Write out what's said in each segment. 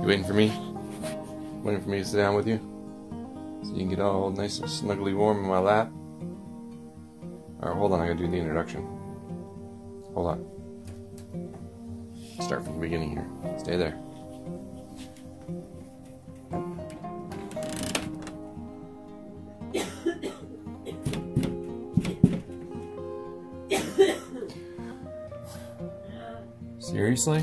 You waiting for me? Waiting for me to sit down with you? So you can get all nice and snugly warm in my lap? Alright, hold on, I gotta do the introduction. Hold on. Start from the beginning here. Stay there. Seriously?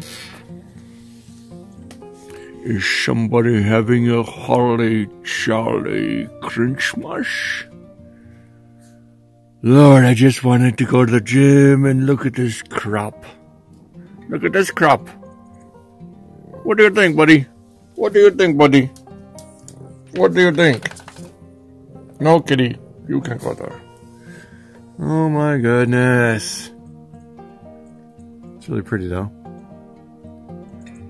Is somebody having a holly jolly Christmas? Lord, I just wanted to go to the gym and look at this crop. Look at this crop. What do you think, buddy? What do you think, buddy? What do you think? No, kitty. You can't go there. Oh my goodness. It's really pretty though.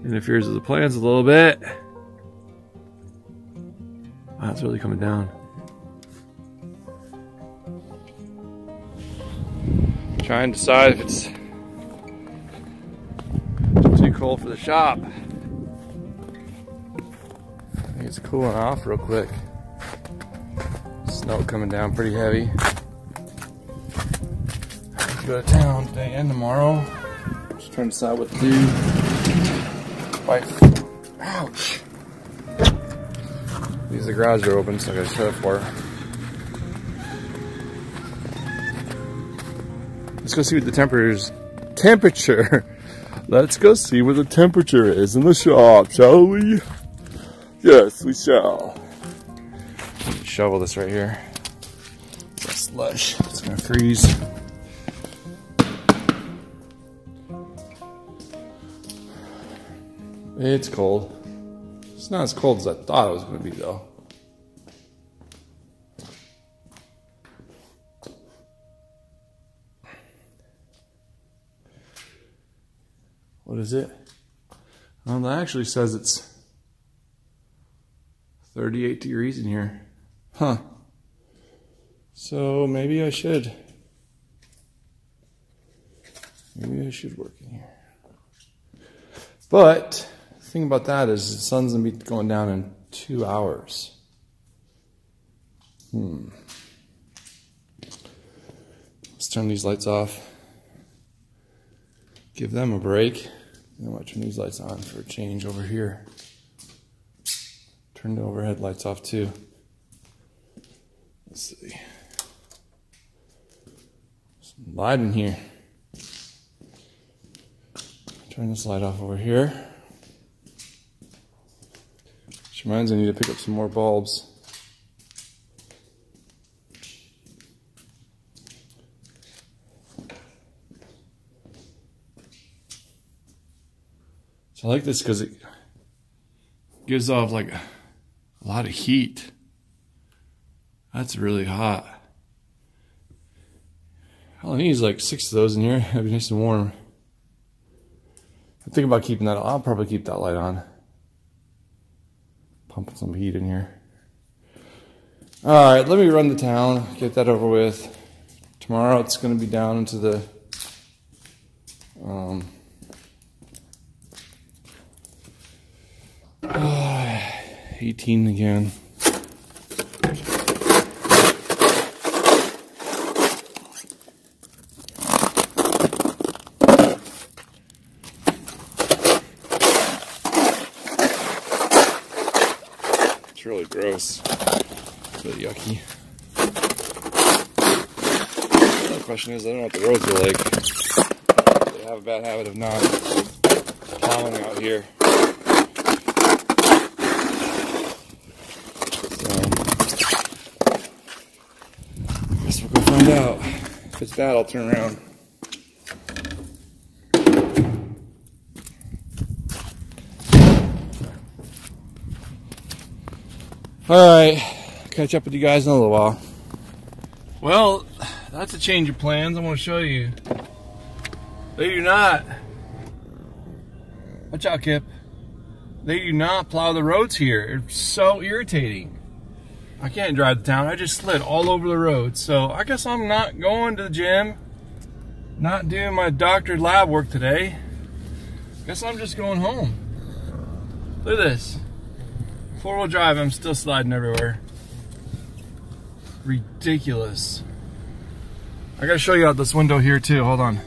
Interferes with the plants a little bit. Wow, it's really coming down. Trying to decide if it's too cold for the shop. I think it's cooling off real quick. Snow coming down pretty heavy. I have to go to town today and tomorrow. Just trying to decide what to do. Ouch! These the garage door open, so I gotta shut it for her. Let's go see what the temperature. Let's go see what the temperature is in the shop, shall we? Yes, we shall. Shovel this right here. It's slush. It's gonna freeze. It's cold. It's not as cold as I thought it was going to be, though. What is it? Well, that actually says it's 38 degrees in here. Huh. So maybe I should. Maybe I should work in here. But the thing about that is the sun's going to be going down in 2 hours. Let's turn these lights off. Give them a break. And I'm going to turn these lights on for a change over here. Turn the overhead lights off too. Let's see. Some light in here. Turn this light off over here. Which reminds me I need to pick up some more bulbs. So I like this because it gives off like a lot of heat. That's really hot. All I need is like 6 of those in here. It'll be nice and warm. I'm thinking about keeping that. I'll probably keep that light on. Pumping some heat in here. Alright, let me run to town. Get that over with. Tomorrow it's going to be down into the 18 again. It's really gross. It's really yucky. The question is, I don't know what the roads are like. They have a bad habit of not plowing out here. Find out. If it's bad, I'll turn around. Alright, catch up with you guys in a little while. Well, that's a change of plans. I want to show you. They do not. Watch out, Kip. They do not plow the roads here. It's so irritating. I can't drive to town. I just slid all over the road. So I guess I'm not going to the gym. Not doing my doctored lab work today. Guess I'm just going home. Look at this. 4-wheel drive, I'm still sliding everywhere. Ridiculous. I gotta show you out this window here too, hold on.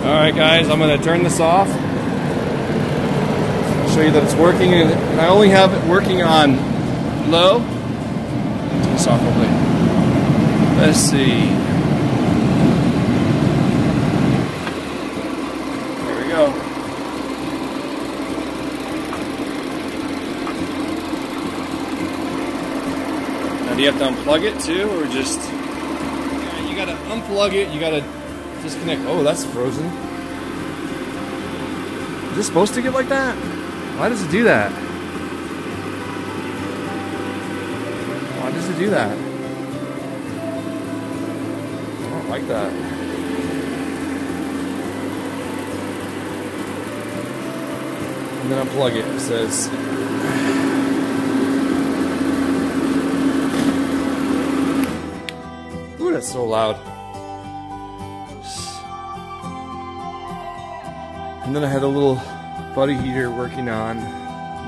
Alright guys, I'm going to turn this off. Show you that it's working, and I only have it working on low. Turn this off probably. Let's see. There we go. Now do you have to unplug it too, or just... Yeah, you gotta unplug it, you gotta disconnect. Oh, that's frozen. Is it supposed to get like that? Why does it do that? Why does it do that? I don't like that. And then unplug it. It says... Ooh, that's so loud. And then I had a little buddy heater working on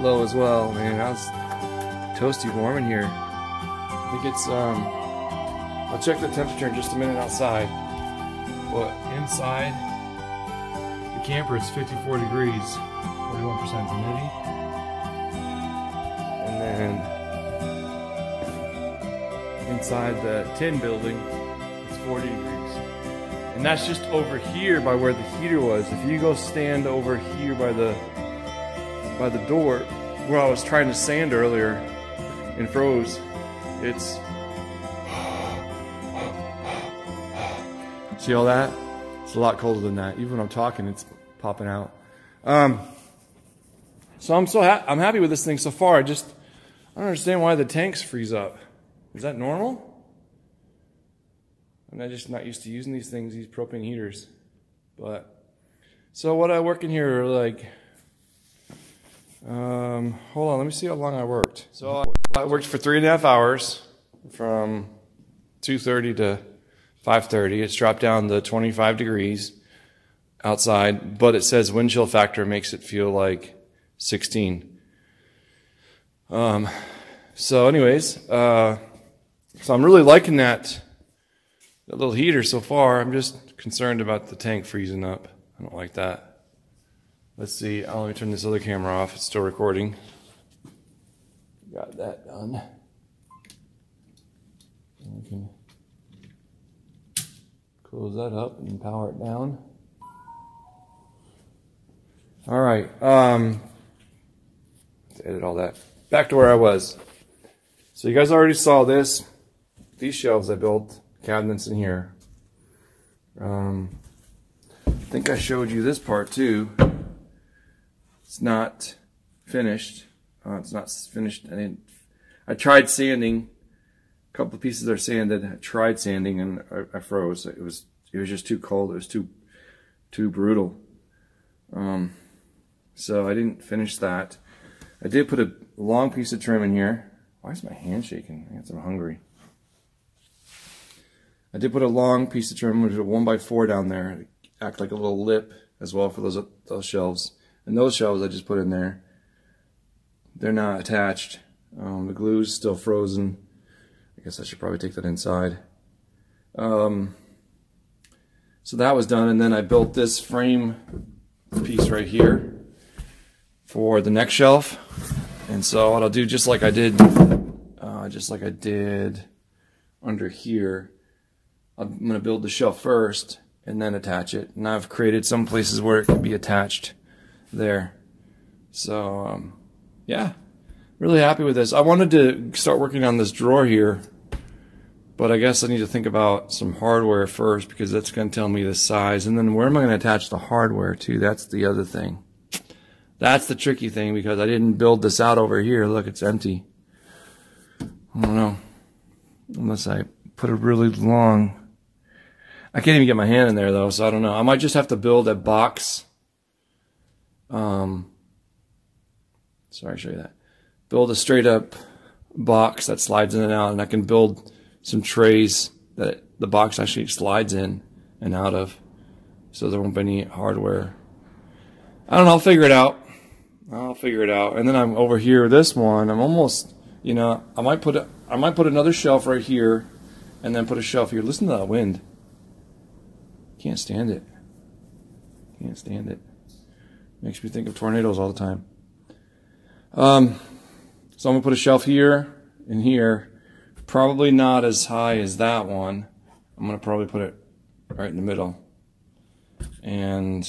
low as well. Man, that was toasty warm in here. I think it's, I'll check the temperature in just a minute outside. But inside, the camper is 54 degrees, 41% humidity. And then inside the tin building, it's 40 degrees. And that's just over here by where the heater was. If you go stand over here by the door where I was trying to sand earlier and froze, it's... See all that? It's a lot colder than that. Even when I'm talking, it's popping out. So I'm happy with this thing so far. I don't understand why the tanks freeze up. Is that normal? I'm just not used to using these things, these propane heaters. But, so what I work in here, like, hold on, let me see how long I worked. So I worked for 3.5 hours from 2:30 to 5:30. It's dropped down to 25 degrees outside, but it says wind chill factor makes it feel like 16. So anyways, so I'm really liking that little heater so far. I'm just concerned about the tank freezing up. I don't like that. Let's see. Let me turn this other camera off. It's still recording. Got that done. And we can close that up and power it down. All right. Let's edit all that. Back to where I was. So you guys already saw this. These shelves I built. Cabinets in here. I think I showed you this part too. It's not finished. It's not finished. I tried sanding. A couple of pieces are sanded. I tried sanding and I froze. It was just too cold. It was too brutal. So I didn't finish that. I did put a long piece of trim in here. Why is my hand shaking? I guess I'm hungry. I did put a long piece of trim, which is a 1x4 down there, to act like a little lip as well for those shelves. And those shelves I just put in there. They're not attached. The glue's still frozen. I guess I should probably take that inside. So that was done, and then I built this frame piece right here for the neck shelf. And so what I'll do, just like I did under here, I'm going to build the shelf first and then attach it. And I've created some places where it can be attached there. So yeah, really happy with this. I wanted to start working on this drawer here, but I guess I need to think about some hardware first, because that's going to tell me the size. And then where am I going to attach the hardware to? That's the other thing. That's the tricky thing, because I didn't build this out over here. Look, it's empty. I don't know. Unless I put a really long... I can't even get my hand in there, though, so I don't know. I might just have to build a box. Sorry, I'll show you that. Build a straight-up box that slides in and out, and I can build some trays that the box actually slides in and out of, so there won't be any hardware. I don't know. I'll figure it out. And then I'm over here. This one, I'm almost, you know, I might put another shelf right here, and then put a shelf here. Listen to that wind. Can't stand it. Can't stand it. Makes me think of tornadoes all the time. So I'm gonna put a shelf here and here. Probably not as high as that one. I'm gonna probably put it right in the middle, and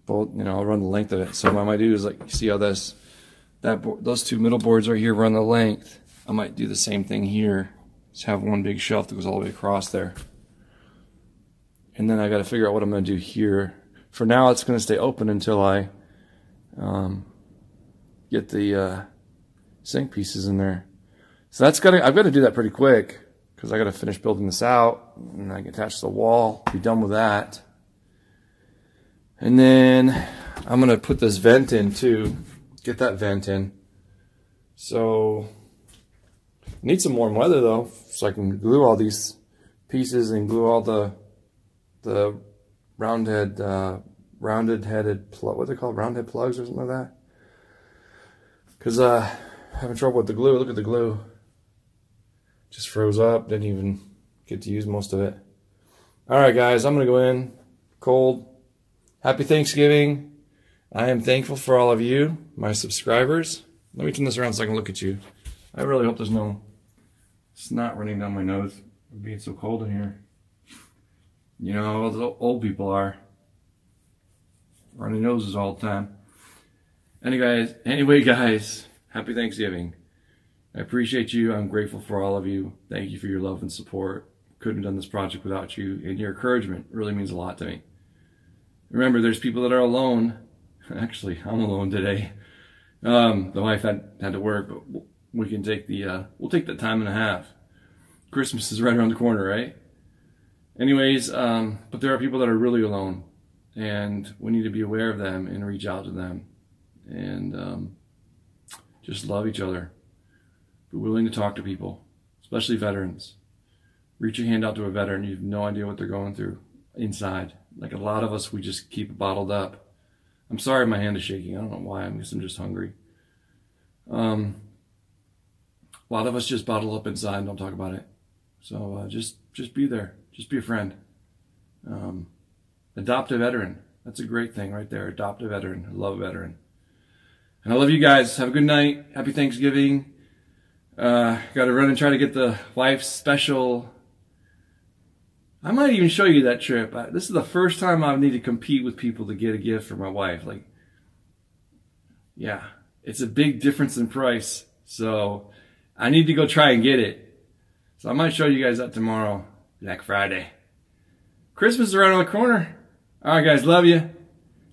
both, you know, I'll run the length of it. So what I might do is, like, you see how those two middle boards right here run the length. I might do the same thing here. Just have one big shelf that goes all the way across there. And then I got to figure out what I'm going to do here. For now, it's going to stay open until I get the sink pieces in there. So I've got to do that pretty quick, because I got to finish building this out, and I can attach the wall. Be done with that. And then I'm going to put this vent in too. Get that vent in. So I need some warm weather though, so I can glue all these pieces and glue all the rounded headed what are they called? Roundhead plugs or something like that. Because having trouble with the glue. Look at the glue. Just froze up. Didn't even get to use most of it. Alright guys, I'm going to go in cold. Happy Thanksgiving. I am thankful for all of you, my subscribers. Let me turn this around so I can look at you. I really hope there's no snot running down my nose. It's being so cold in here. You know how the old people are. Running noses all the time. Anyway, guys, happy Thanksgiving. I appreciate you. I'm grateful for all of you. Thank you for your love and support. Couldn't have done this project without you, and your encouragement really means a lot to me. Remember, there's people that are alone. Actually, I'm alone today. The wife had to work, but we can take we'll take the time and a half. Christmas is right around the corner, right? Anyways, but there are people that are really alone, and we need to be aware of them and reach out to them, and just love each other. Be willing to talk to people, especially veterans. Reach your hand out to a veteran. You have no idea what they're going through inside. Like a lot of us, we just keep it bottled up. I'm sorry my hand is shaking. I don't know why. I guess I'm just hungry. A lot of us just bottle up inside and don't talk about it. So just be there. Just be a friend. Adopt a veteran. That's a great thing right there. Adopt a veteran. I love a veteran. And I love you guys. Have a good night. Happy Thanksgiving. Got to run and try to get the wife's special... I might even show you that trip. This is the first time I need to compete with people to get a gift for my wife. Like, yeah, it's a big difference in price. So I need to go try and get it. So I might show you guys that tomorrow, Black Friday. Christmas is around the corner. All right, guys, love you.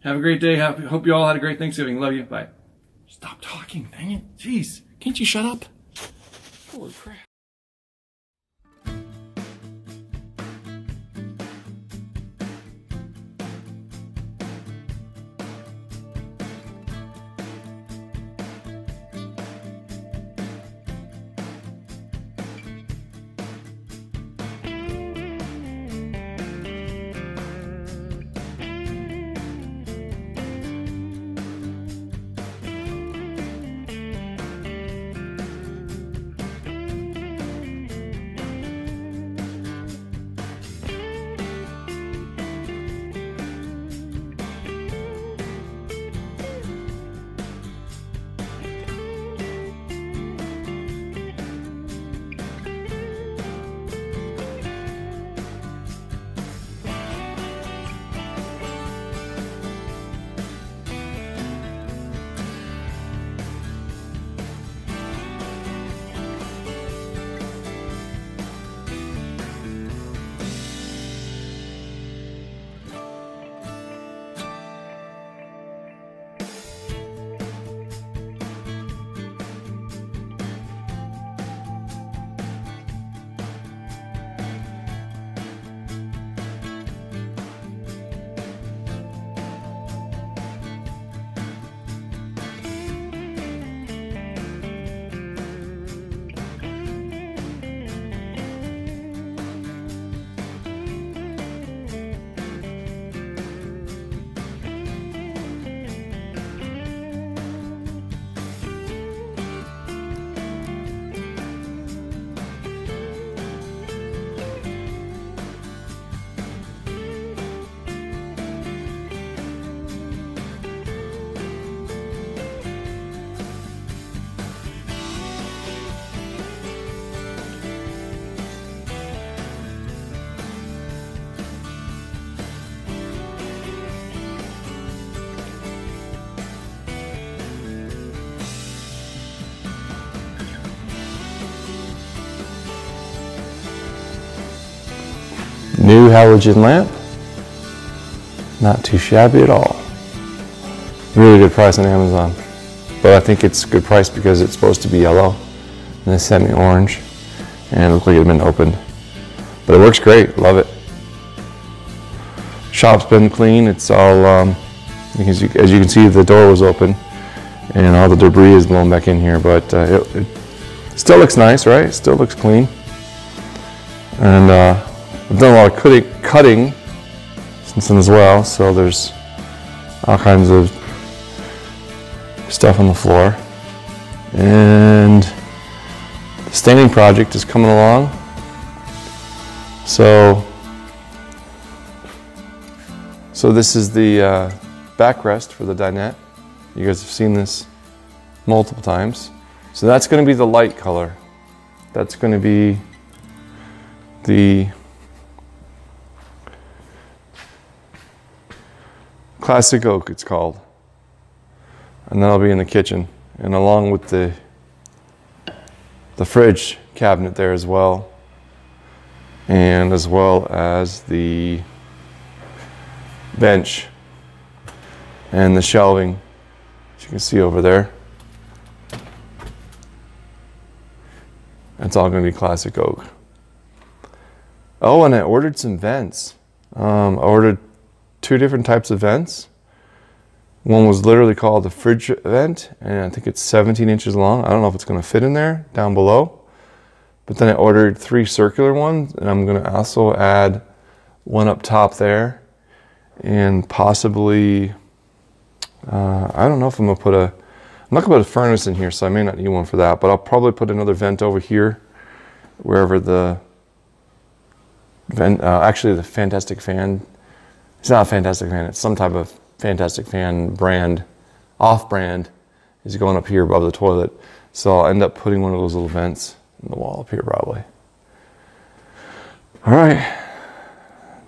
Have a great day. Hope you all had a great Thanksgiving. Love you. Bye. Stop talking, dang it. Jeez, can't you shut up? Holy crap. New halogen lamp. Not too shabby at all. Really good price on Amazon. But I think it's a good price because it's supposed to be yellow. And they sent me orange. And it looked like it had been opened. But it works great. Love it. Shop's been clean. It's all, as you can see, the door was open. And all the debris is blown back in here. But it still looks nice, right? Still looks clean. And I've done a lot of cutting since then as well. So there's all kinds of stuff on the floor. And the staining project is coming along. So this is the backrest for the dinette. You guys have seen this multiple times. So that's going to be the light color. That's going to be the classic oak, it's called. And that'll be in the kitchen. And along with the fridge cabinet there as well. And as well as the bench and the shelving, as you can see over there. It's all going to be classic oak. Oh, and I ordered some vents. I ordered 2 different types of vents. One was literally called the fridge vent, and I think it's 17 inches long. I don't know if it's going to fit in there down below. But then I ordered 3 circular ones, and I'm going to also add one up top there. And possibly, I don't know if I'm going to put I'm not going to put a furnace in here, so I may not need one for that. But I'll probably put another vent over here, wherever the vent, actually the Fantastic Fan, it's not a Fantastic Fan, it's some type of Fantastic Fan brand, off-brand, is going up here above the toilet. So I'll end up putting one of those little vents in the wall up here probably. All right,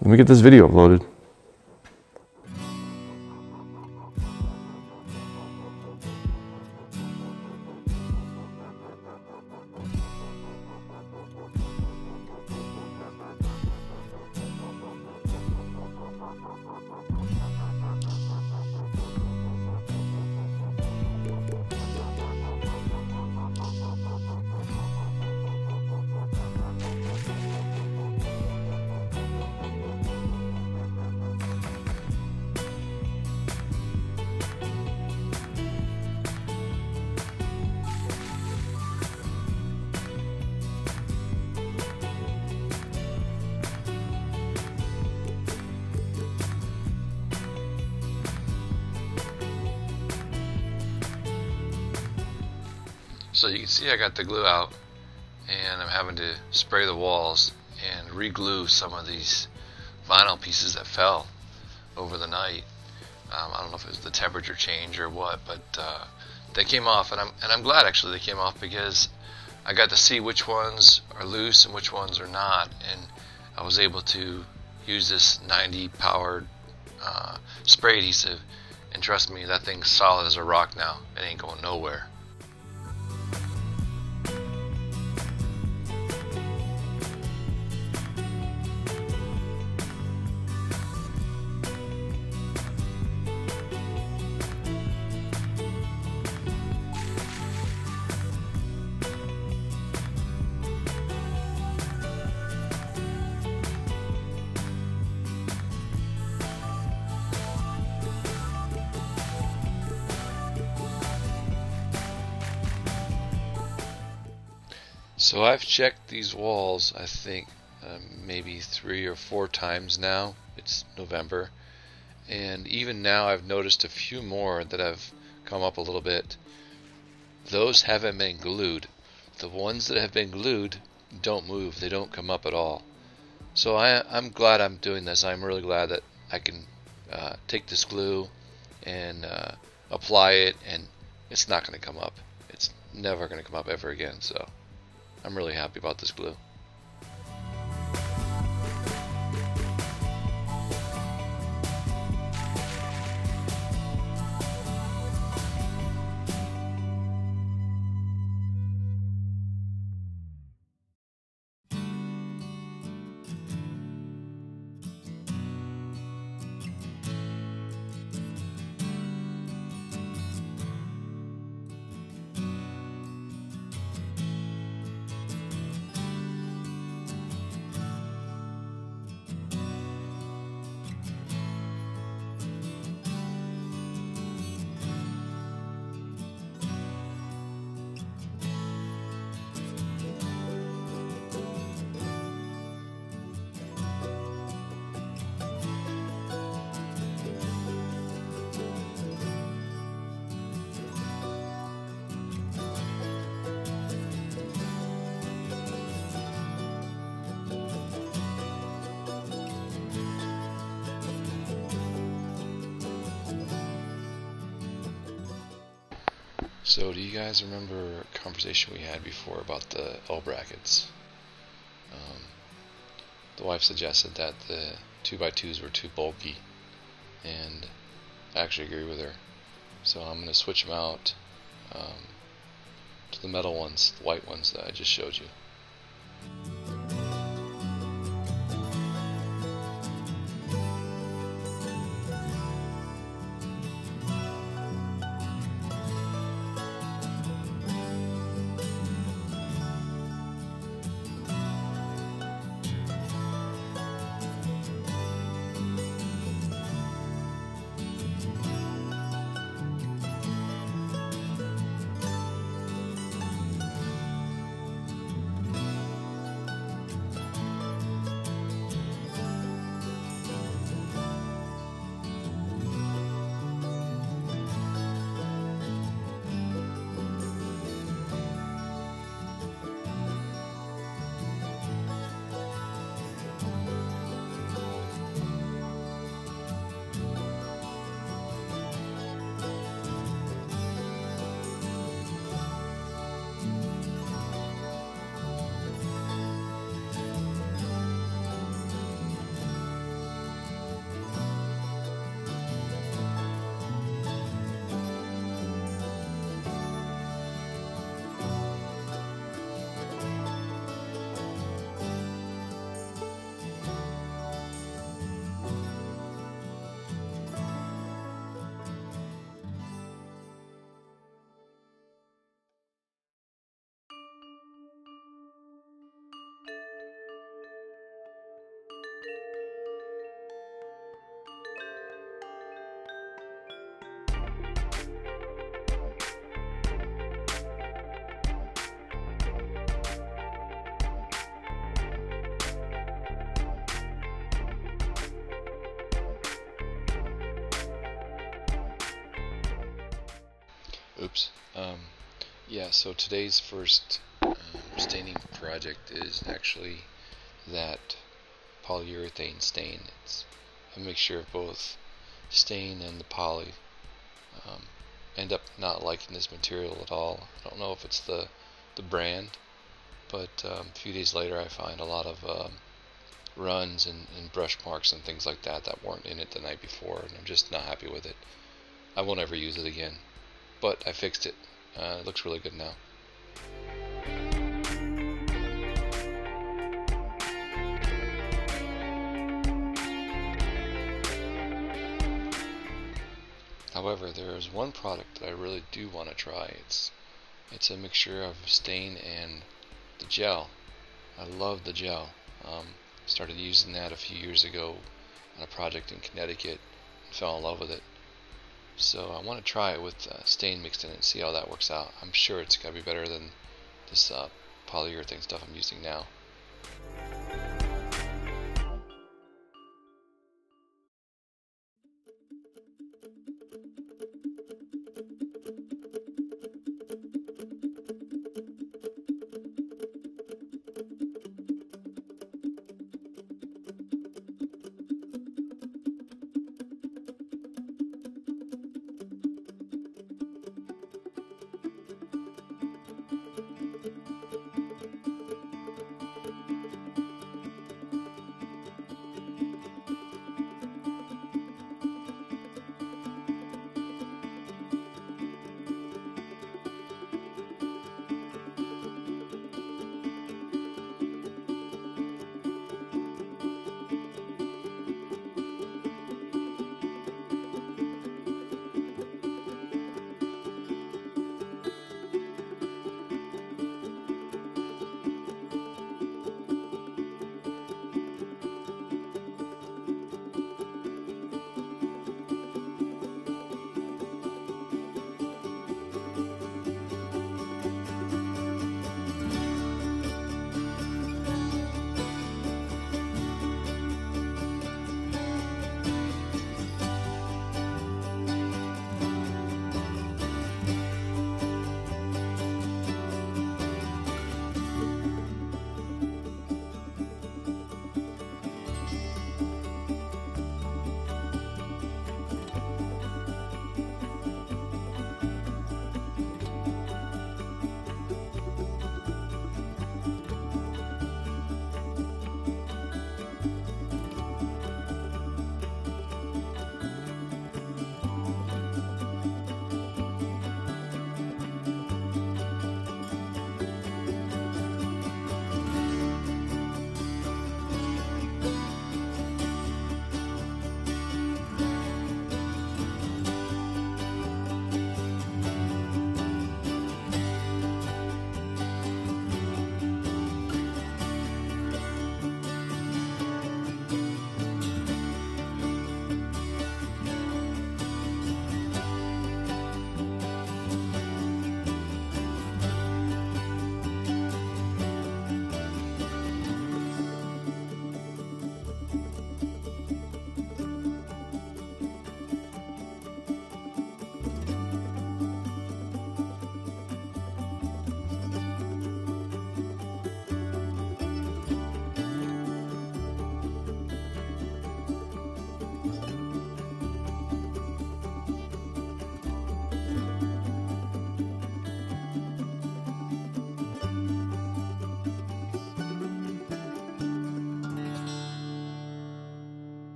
let me get this video uploaded. So you can see I got the glue out, and I'm having to spray the walls and re-glue some of these vinyl pieces that fell over the night. I don't know if it was the temperature change or what, but they came off, and I'm glad actually they came off, because I got to see which ones are loose and which ones are not, and I was able to use this 90 powered spray adhesive, and trust me, that thing's solid as a rock now. It ain't going nowhere. So I've checked these walls, I think maybe 3 or 4 times now. It's November, and even now I've noticed a few more that have come up a little bit. Those haven't been glued. The ones that have been glued don't move, they don't come up at all. So I'm glad I'm doing this. I'm really glad that I can take this glue and apply it, and it's not going to come up. It's never going to come up ever again. So I'm really happy about this glue. So do you guys remember a conversation we had before about the L brackets? The wife suggested that the 2x2s were too bulky, and I actually agree with her. So I'm going to switch them out to the metal ones, the white ones that I just showed you. Oops. Yeah, so today's first staining project is actually that polyurethane stain. It's a mixture of both stain and the poly. End up not liking this material at all. I don't know if it's the brand, but a few days later I find a lot of runs and brush marks and things like that that weren't in it the night before, and I'm just not happy with it. I won't ever use it again. But I fixed it. It looks really good now. However, there is one product that I really do want to try. It's a mixture of stain and the gel. I love the gel. Started using that a few years ago on a project in Connecticut and fell in love with it. So I want to try it with stain mixed in it and see how that works out. I'm sure it's got to be better than this polyurethane stuff I'm using now.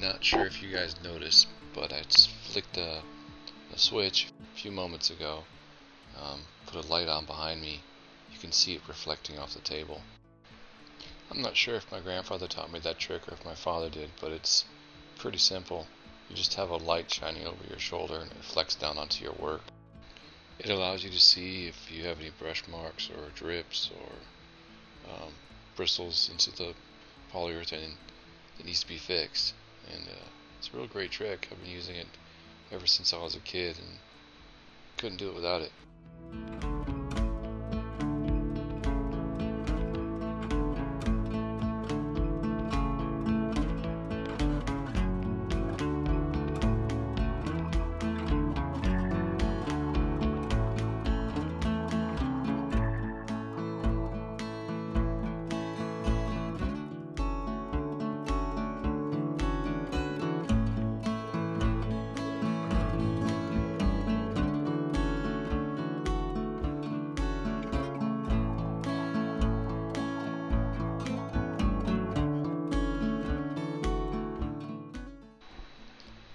not sure if you guys noticed, but I just flicked a switch a few moments ago, put a light on behind me. You can see it reflecting off the table. I'm not sure if my grandfather taught me that trick or if my father did, but it's pretty simple. You just have a light shining over your shoulder and it reflects down onto your work. It allows you to see if you have any brush marks or drips or bristles into the polyurethane that needs to be fixed. And it's a real great trick. I've been using it ever since I was a kid and couldn't do it without it.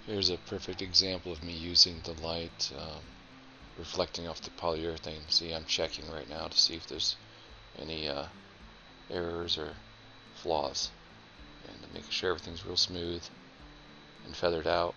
Here's a perfect example of me using the light reflecting off the polyurethane. See, I'm checking right now to see if there's any errors or flaws, and making sure everything's real smooth and feathered out.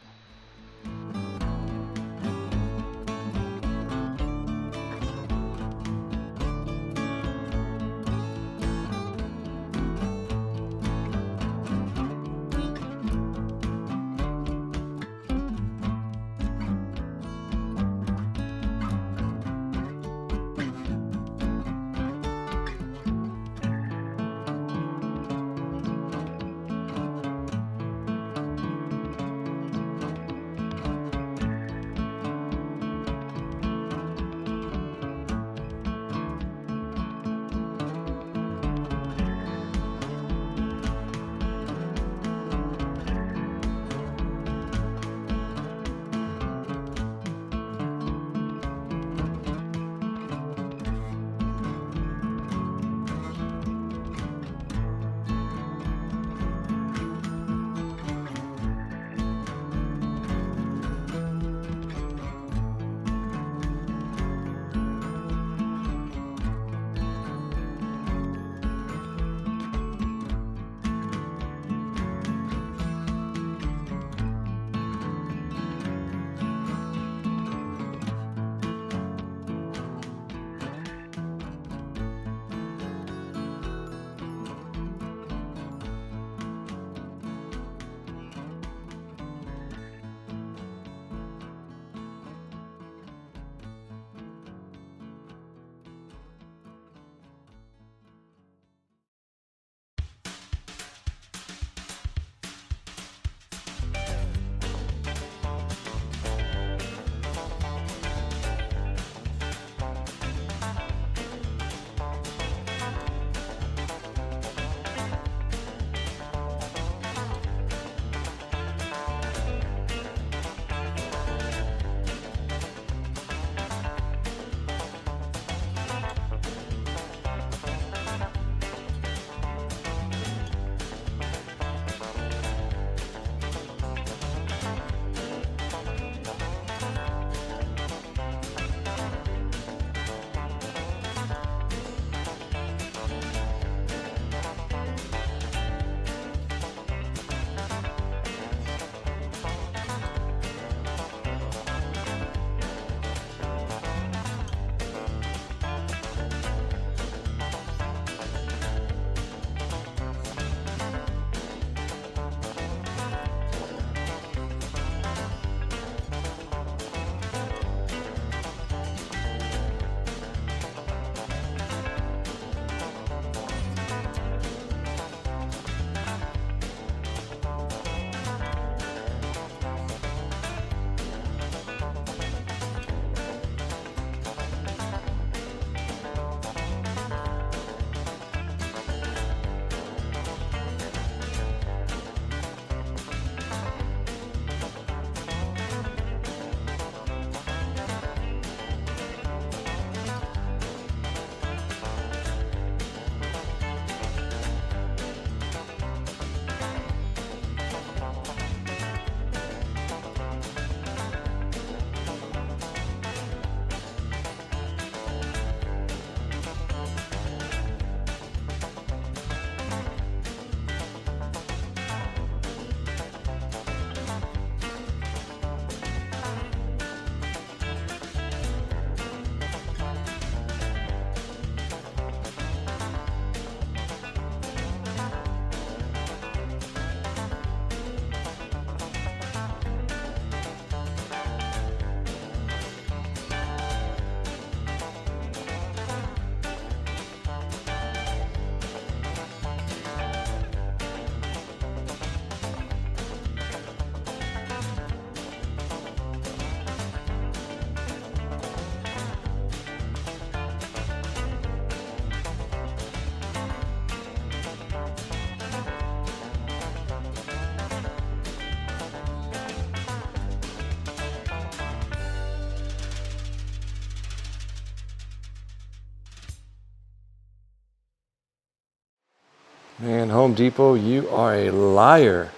Man, Home Depot, you are a liar.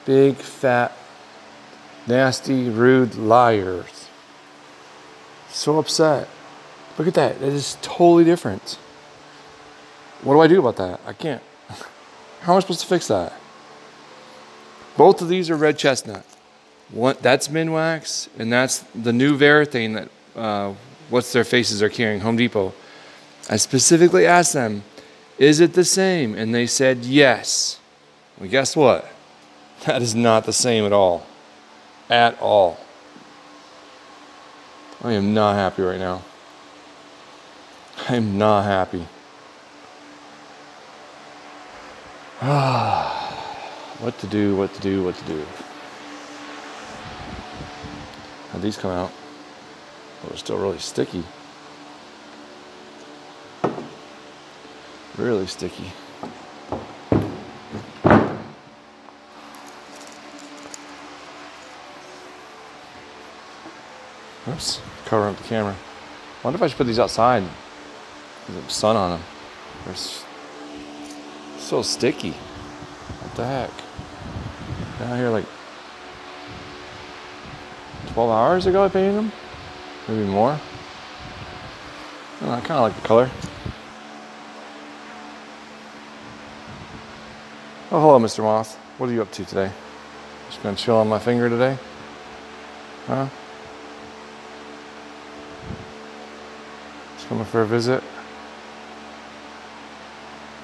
Big, fat, nasty, rude liars. So upset. Look at that. It is totally different. What do I do about that? I can't. How am I supposed to fix that? Both of these are red chestnut. One, that's Minwax, and that's the new Varathane that what's their faces are carrying, Home Depot. I specifically asked them, is it the same? And they said yes. Well, guess what? That is not the same at all. At all. I am not happy right now. I am not happy. What to do, what to do, what to do. How'd these come out? Oh, they're still really sticky. Really sticky. Oops, covering up the camera. I wonder if I should put these outside. There's sun on them. They're so sticky. What the heck? Down here like 12 hours ago I painted them? Maybe more. I don't know, I kind of like the color. Oh, hello, Mr. Moth. What are you up to today? Just gonna chill on my finger today? Huh? Just coming for a visit?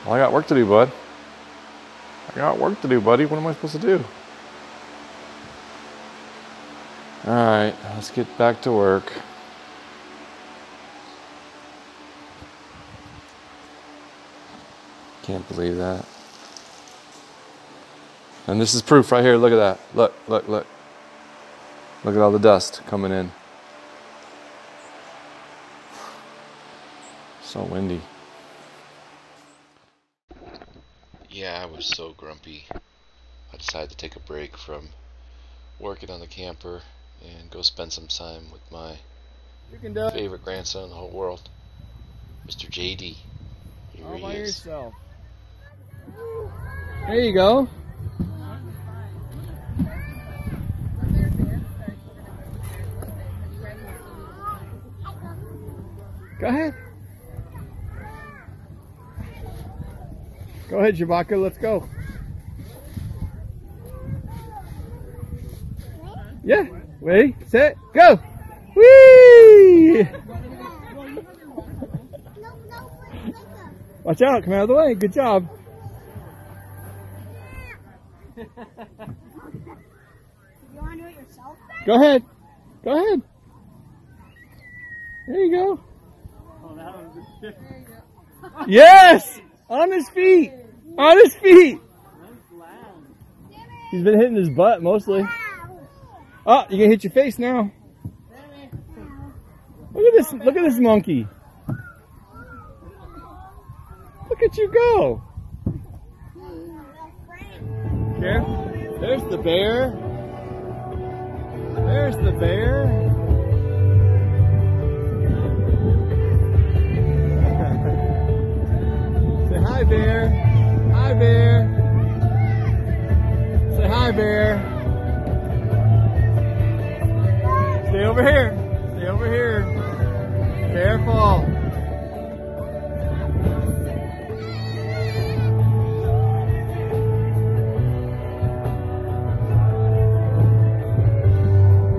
Well, I got work to do, bud. I got work to do, buddy. What am I supposed to do? Alright, let's get back to work. Can't believe that. And this is proof right here. Look at that. Look, look, look. Look at all the dust coming in. So windy. Yeah, I was so grumpy. I decided to take a break from working on the camper and go spend some time with my favorite grandson in the whole world, Mr. JD. Here All he by is. yourself. There you go. Go ahead. Go ahead, Chewbacca. Let's go. Yeah. Ready, set, go. Whee! Watch out. Come out of the way. Good job. You want to do it yourself? Go ahead. Go ahead. There you go. Oh, that was good. There you go. Yes! On his feet! On his feet! He's been hitting his butt mostly. Oh, you're gonna hit your face now. Look at this monkey. Look at you go. Here. There's the bear. There's the bear. Say hi, bear. Hi, bear. Say hi, bear. Stay over here. Stay over here. Careful.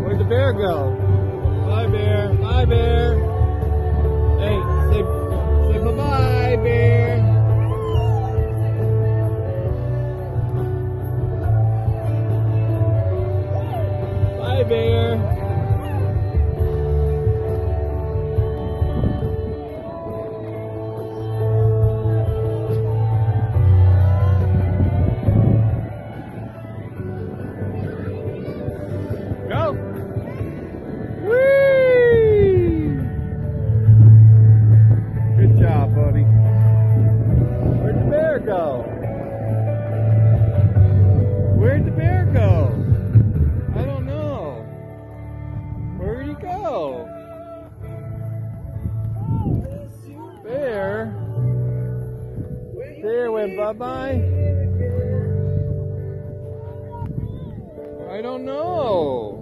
Where'd the bear go? Bye, bear. Bye, bear. Hey, say bye-bye, bear. Bye, bear. Go. Whee! Good job, buddy. saying bye-bye? I don't know.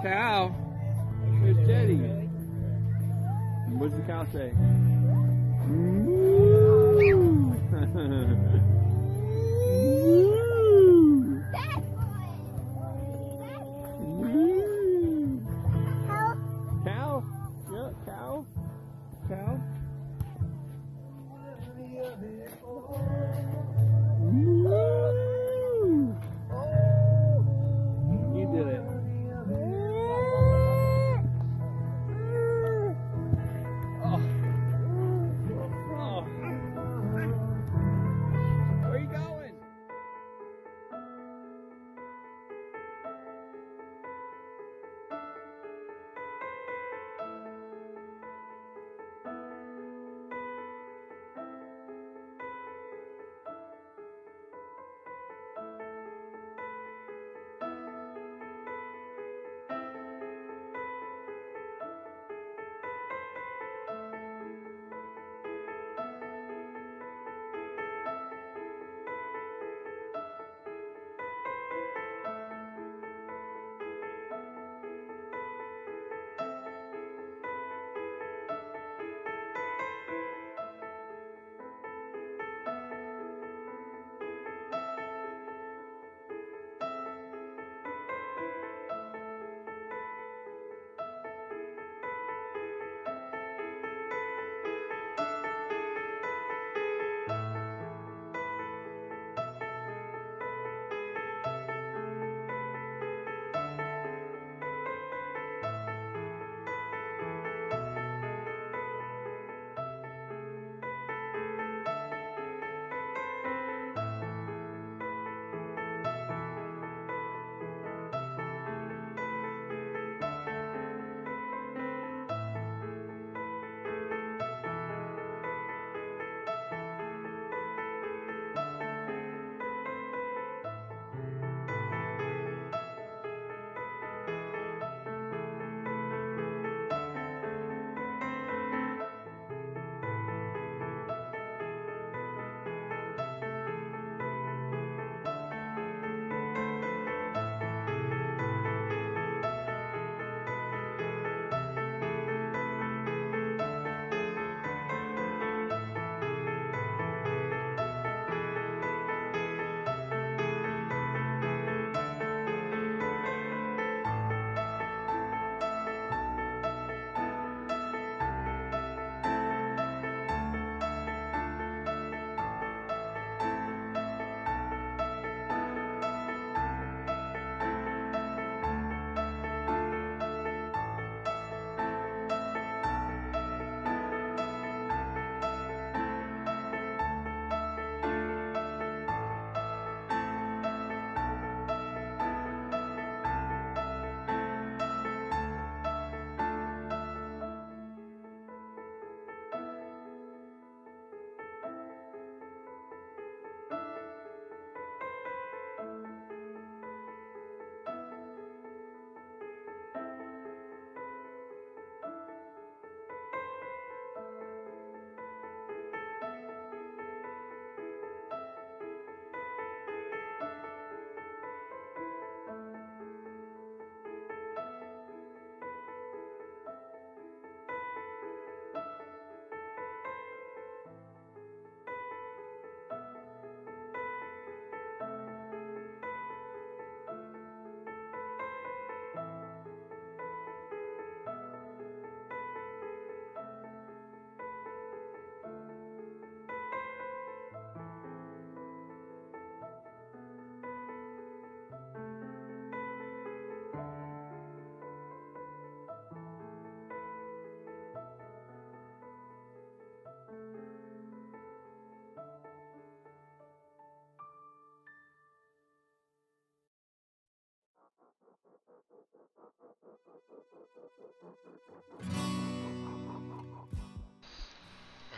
Cow. There's Teddy. What does the cow say? Cow? Yeah, cow. Cow. You did it.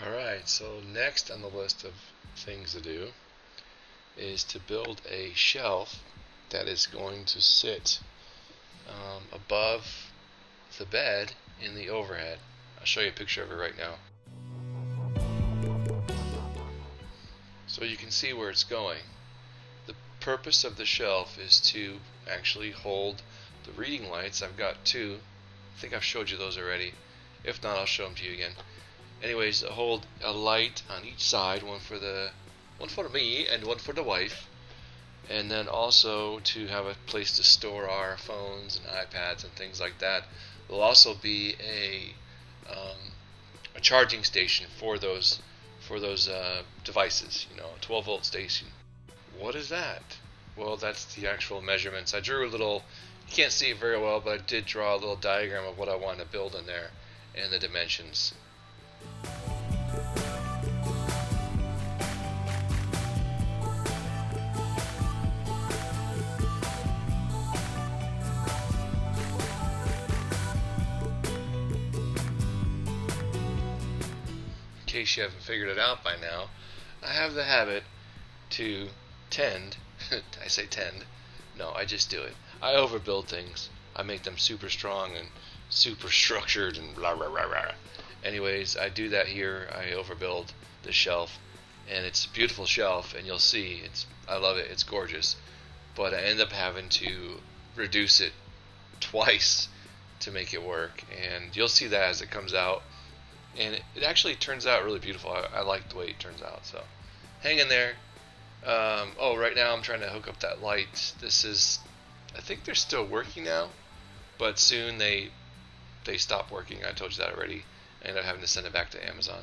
Alright, so next on the list of things to do is to build a shelf that is going to sit above the bed in the overhead. I'll show you a picture of it right now. So you can see where it's going. The purpose of the shelf is to actually hold the reading lights. I've got two. I think I've showed you those already. If not, I'll show them to you again. Anyways, hold a light on each side, one for me and one for the wife, and then also to have a place to store our phones and iPads and things like that. There'll also be a charging station for those devices. You know, a 12-volt station. What is that? Well, that's the actual measurements. I drew a little. You can't see it very well, but I did draw a little diagram of what I want to build in there and the dimensions. In case you haven't figured it out by now, I have the habit to tend, I say tend, no, I just do it. I overbuild things. I make them super strong and super structured and blah blah blah blah. Anyways, I do that here. I overbuild the shelf, and it's a beautiful shelf, and you'll see I love it. It's gorgeous, but I end up having to reduce it twice to make it work, and you'll see that as it comes out. And it actually turns out really beautiful. I like the way it turns out. So hang in there. Oh, right now I'm trying to hook up that light. I think they're still working now, but soon they stop working. I told you that already. I ended up having to send it back to Amazon.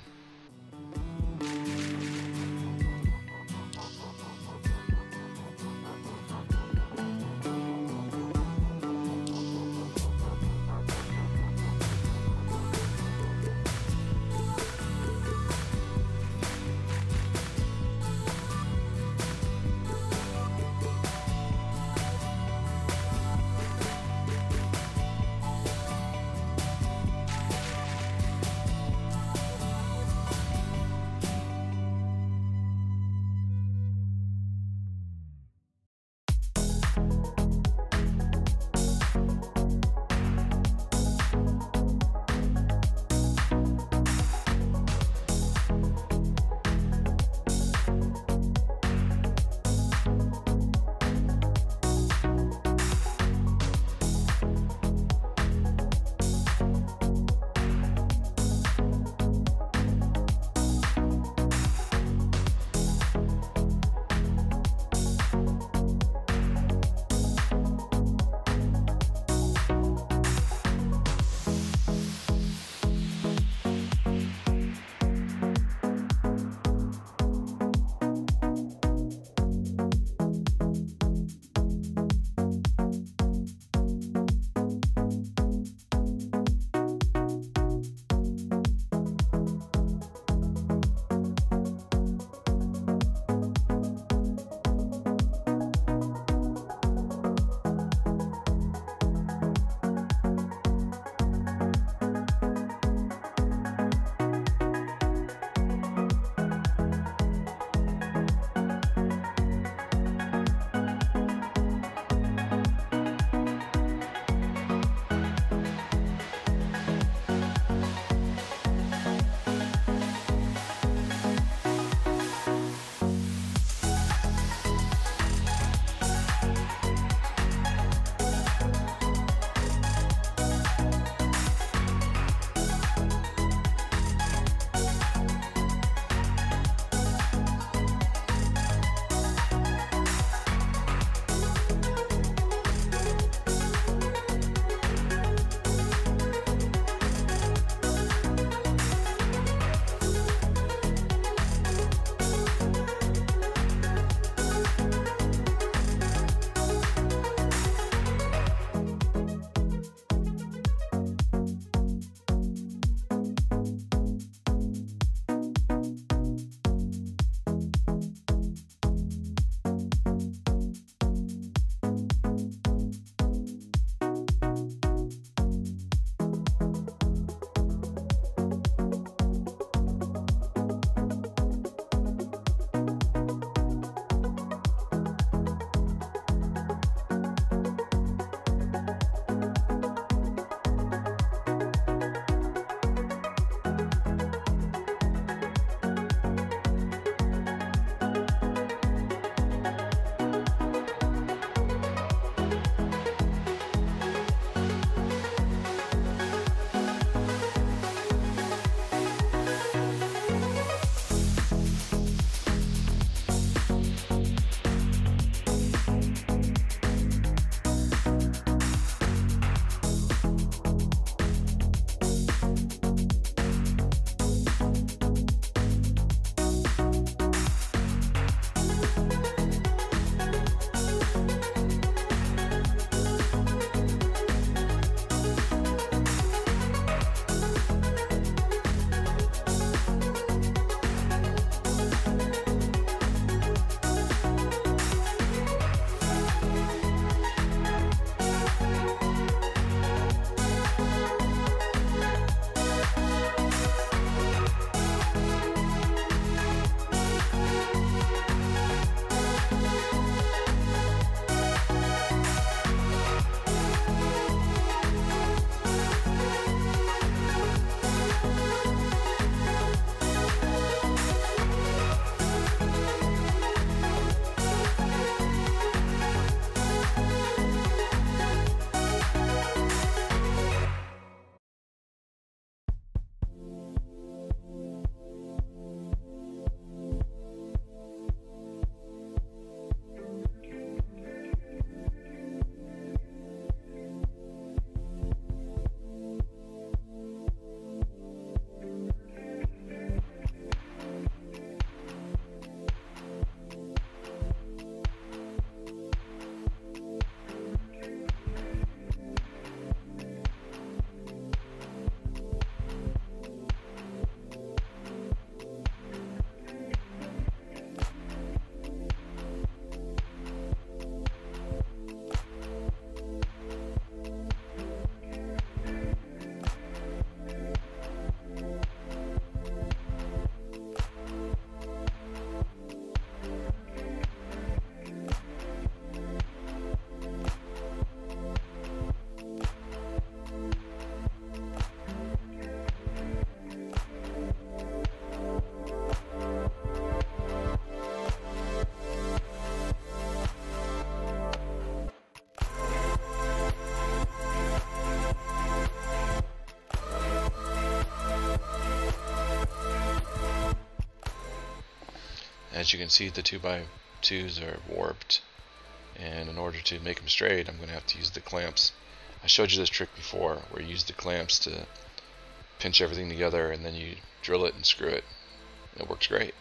As you can see, the 2x2s are warped, and in order to make them straight, I'm going to have to use the clamps. I showed you this trick before, where you use the clamps to pinch everything together, and then you drill it and screw it. And it works great.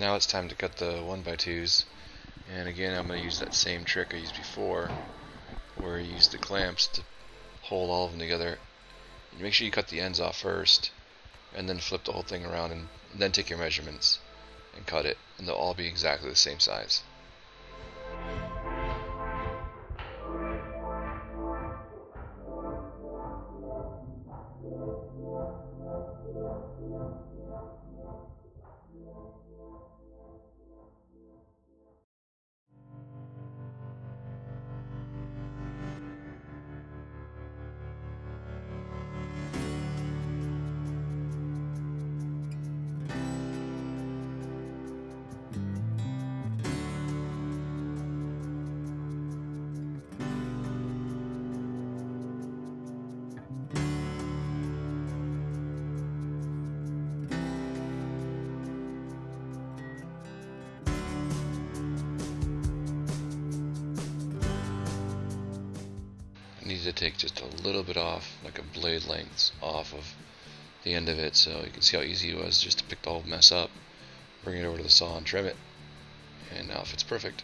Now it's time to cut the 1x2s, and again I'm going to use that same trick I used before, where I use the clamps to hold all of them together. Make sure you cut the ends off first, and then flip the whole thing around, and then take your measurements and cut it, and they'll all be exactly the same size. Need to take just a little bit off, like a blade length off of the end of it, so you can see how easy it was just to pick the whole mess up, bring it over to the saw and trim it, and now it fits perfect.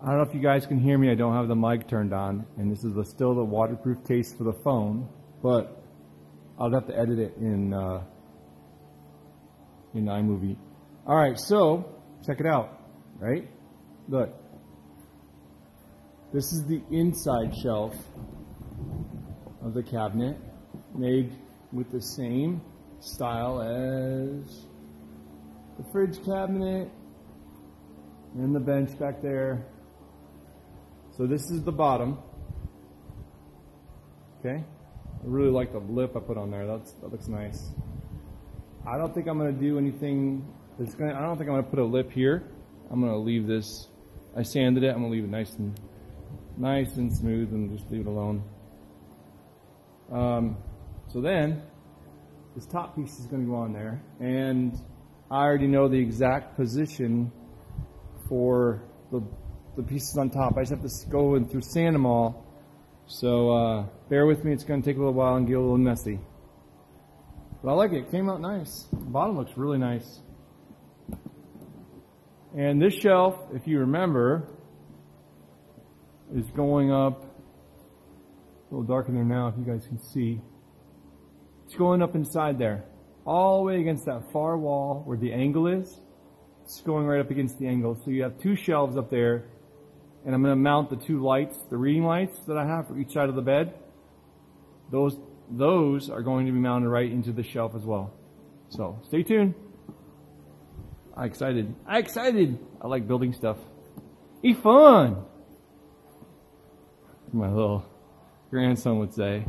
I don't know if you guys can hear me. I don't have the mic turned on, and this is still the waterproof case for the phone, but I'll have to edit it in iMovie. All right, so check it out, right? Look. This is the inside shelf of the cabinet, made with the same style as the fridge cabinet and the bench back there. So this is the bottom. Okay, I really like the lip I put on there. That looks nice. I don't think I'm gonna do anything. I don't think I'm gonna put a lip here. I'm gonna leave this. I sanded it. I'm gonna leave it nice and smooth and just leave it alone. So then this top piece is going to go on there, and I already know the exact position for the pieces on top. I just have to go in through sand them all. So bear with me, it's going to take a little while and get a little messy. But I like it. It came out nice. The bottom looks really nice. And this shelf, if you remember, is going up a little dark in there now if you guys can see. It's going up inside there, all the way against that far wall where the angle is. It's going right up against the angle. So you have two shelves up there, and I'm going to mount the two lights, the reading lights that I have for each side of the bed. Those are going to be mounted right into the shelf as well. So stay tuned. I'm excited. I like building stuff. It's fun. My little grandson would say.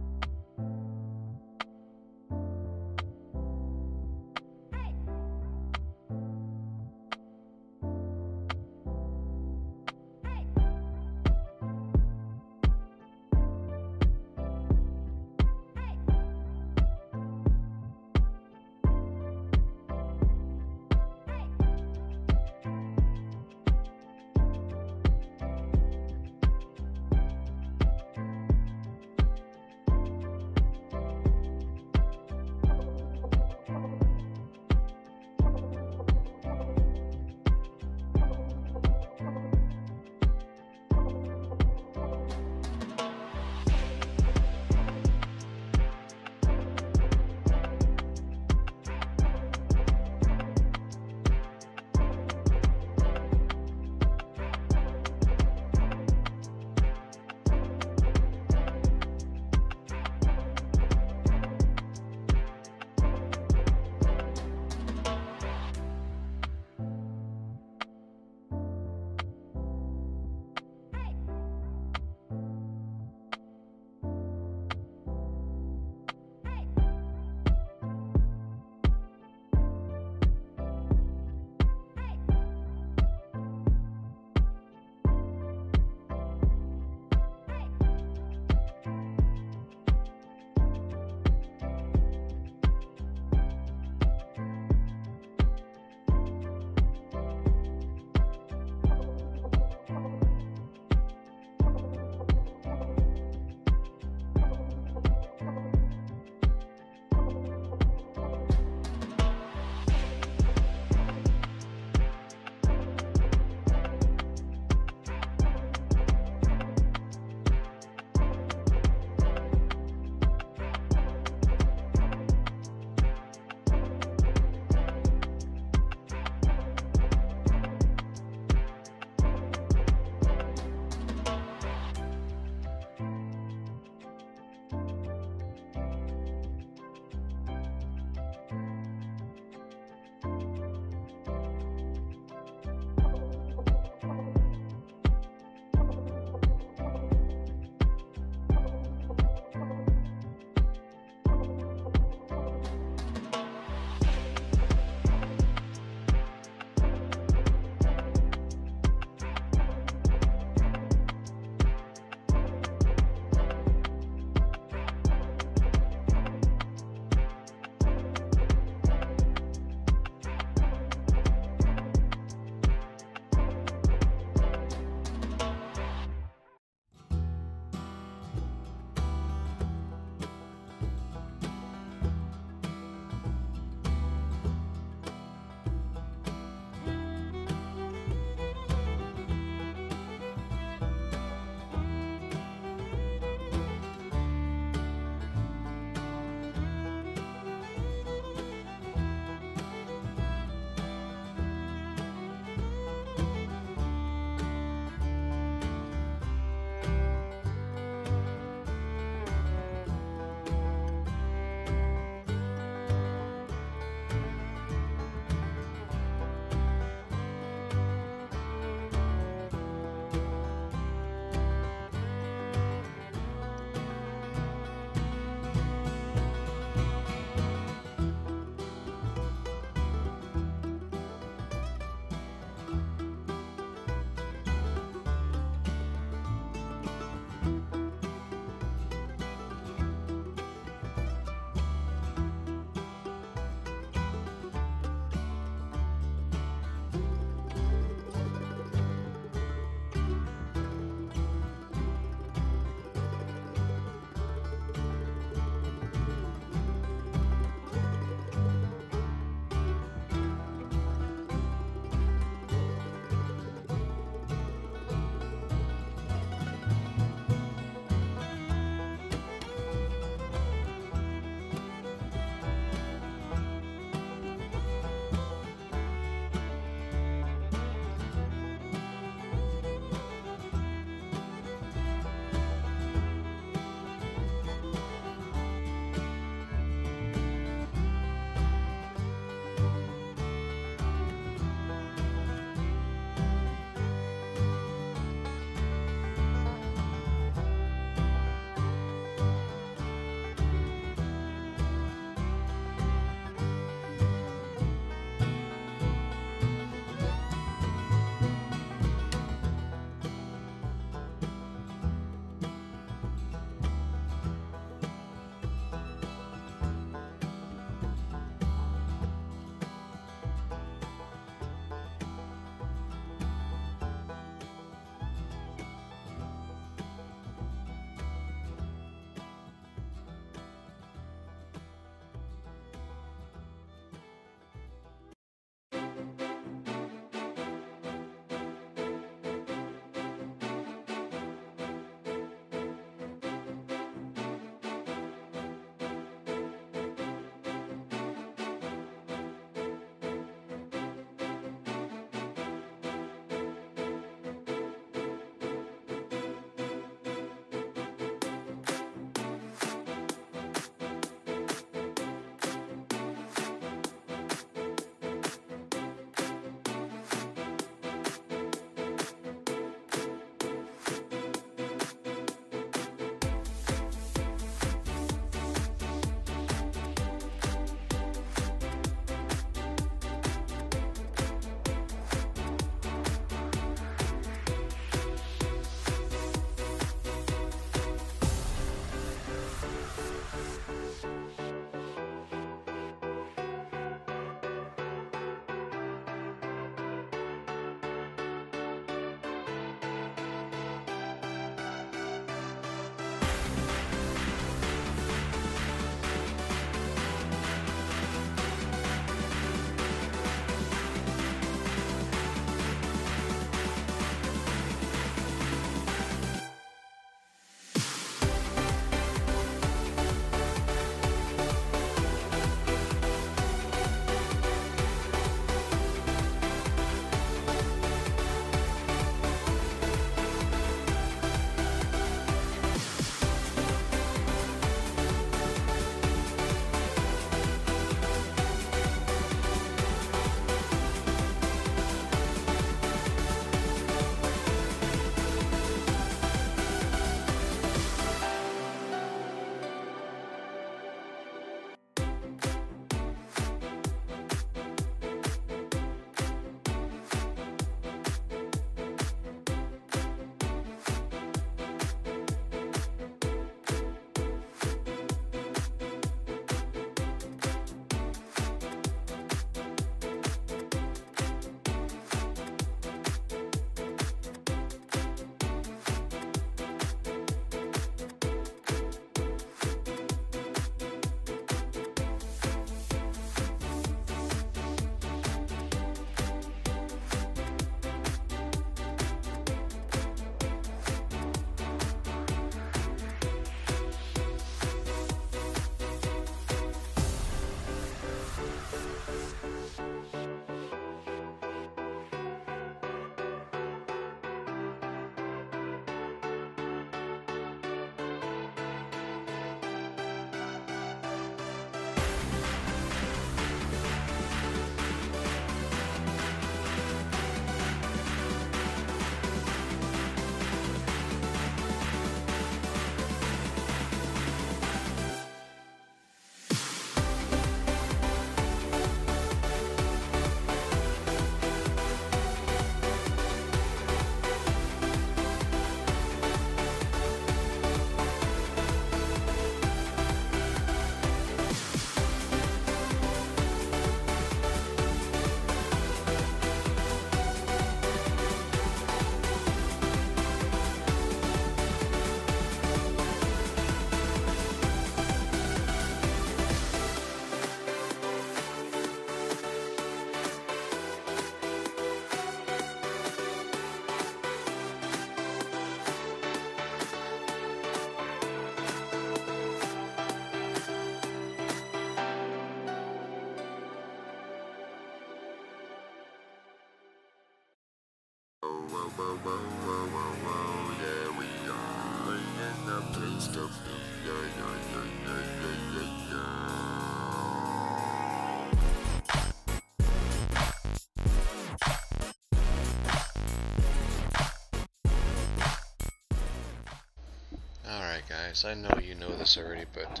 Alright guys, I know you know this already, but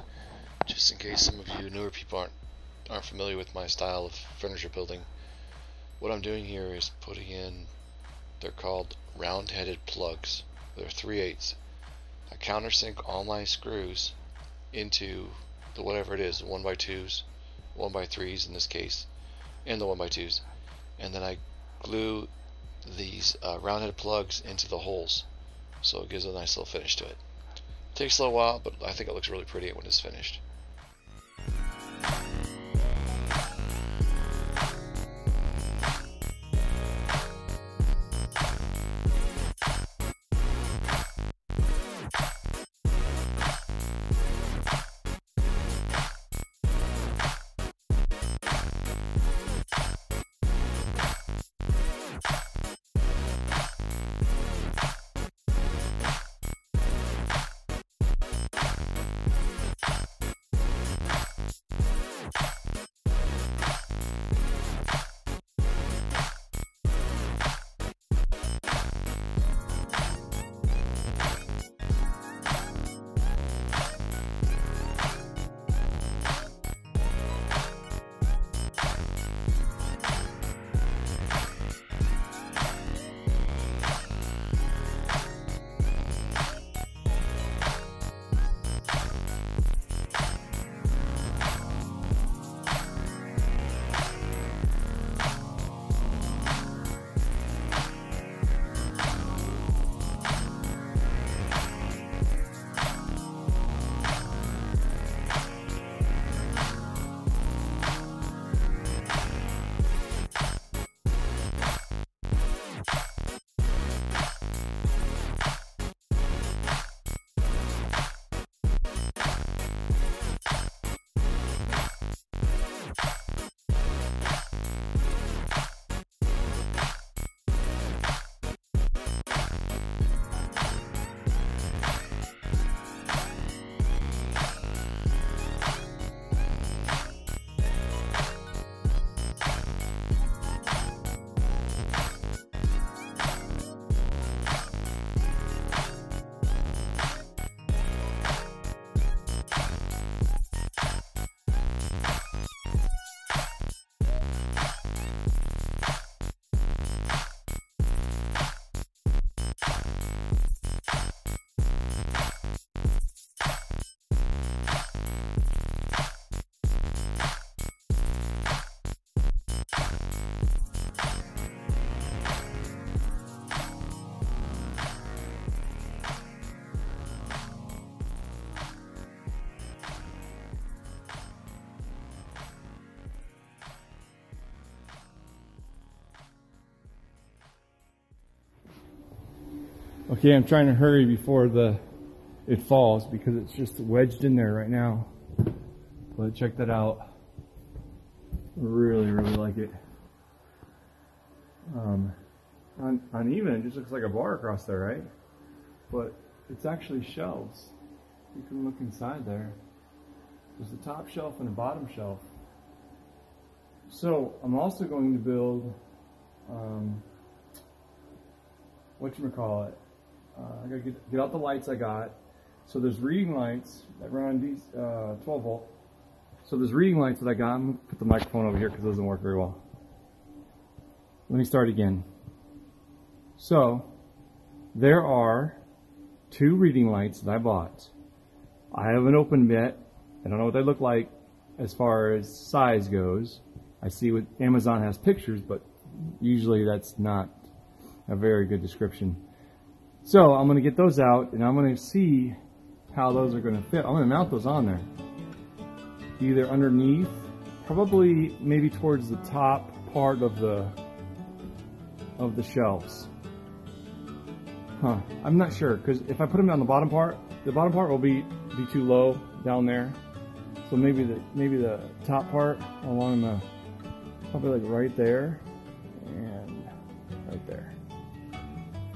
just in case some of you newer people aren't familiar with my style of furniture building, what I'm doing here is putting in, they're called round-headed plugs. They're 3/8. I countersink all my screws into the whatever it is, the 1x2s, 1x3s in this case, and the 1x2s, and then I glue these round-headed plugs into the holes, so it gives a nice little finish to it. Takes a little while, but I think it looks really pretty when it's finished. Okay, I'm trying to hurry before it falls because it's just wedged in there right now. But check that out. Really, really like it. Uneven, it just looks like a bar across there, right? But it's actually shelves. You can look inside there. There's the top shelf and the bottom shelf. So I'm also going to build, whatchamacallit, I gotta get out the lights I got. So there's reading lights that run on these 12 volt. So there's reading lights that I got. I'm gonna put the microphone over here because it doesn't work very well. Let me start again. So there are 2 reading lights that I bought. I haven't opened yet. I don't know what they look like as far as size goes. I see what Amazon has pictures, but usually that's not a very good description. So I'm going to get those out and I'm going to see how those are going to fit. I'm going to mount those on there. Either underneath, probably maybe towards the top part of the shelves. I'm not sure, because if I put them on the bottom part will be too low down there. So maybe the top part along the, probably like right there and right there.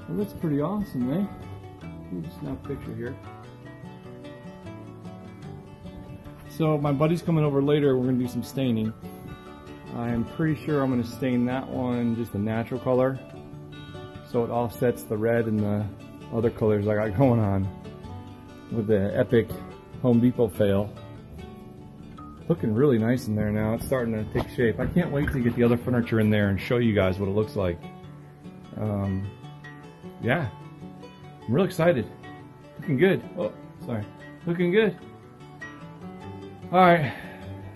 Well, that's pretty awesome, eh? Let me snap a picture here. So my buddy's coming over later. We're gonna do some staining. I'm pretty sure I'm gonna stain that one just a natural color, so it offsets the red and the other colors I got going on with the epic Home Depot fail. Looking really nice in there now. It's starting to take shape. I can't wait to get the other furniture in there and show you guys what it looks like. Yeah, I'm real excited. Looking good. Oh, sorry. Looking good. All right,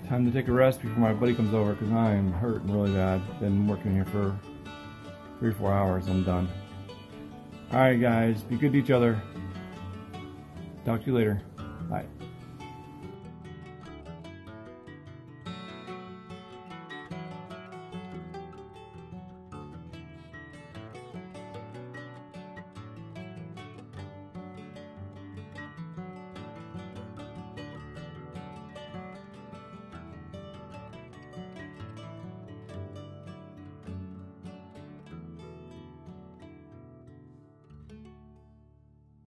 time to take a rest before my buddy comes over because I am hurting really bad. Been working here for 3 or 4 hours. I'm done. All right, guys, be good to each other. Talk to you later. Bye.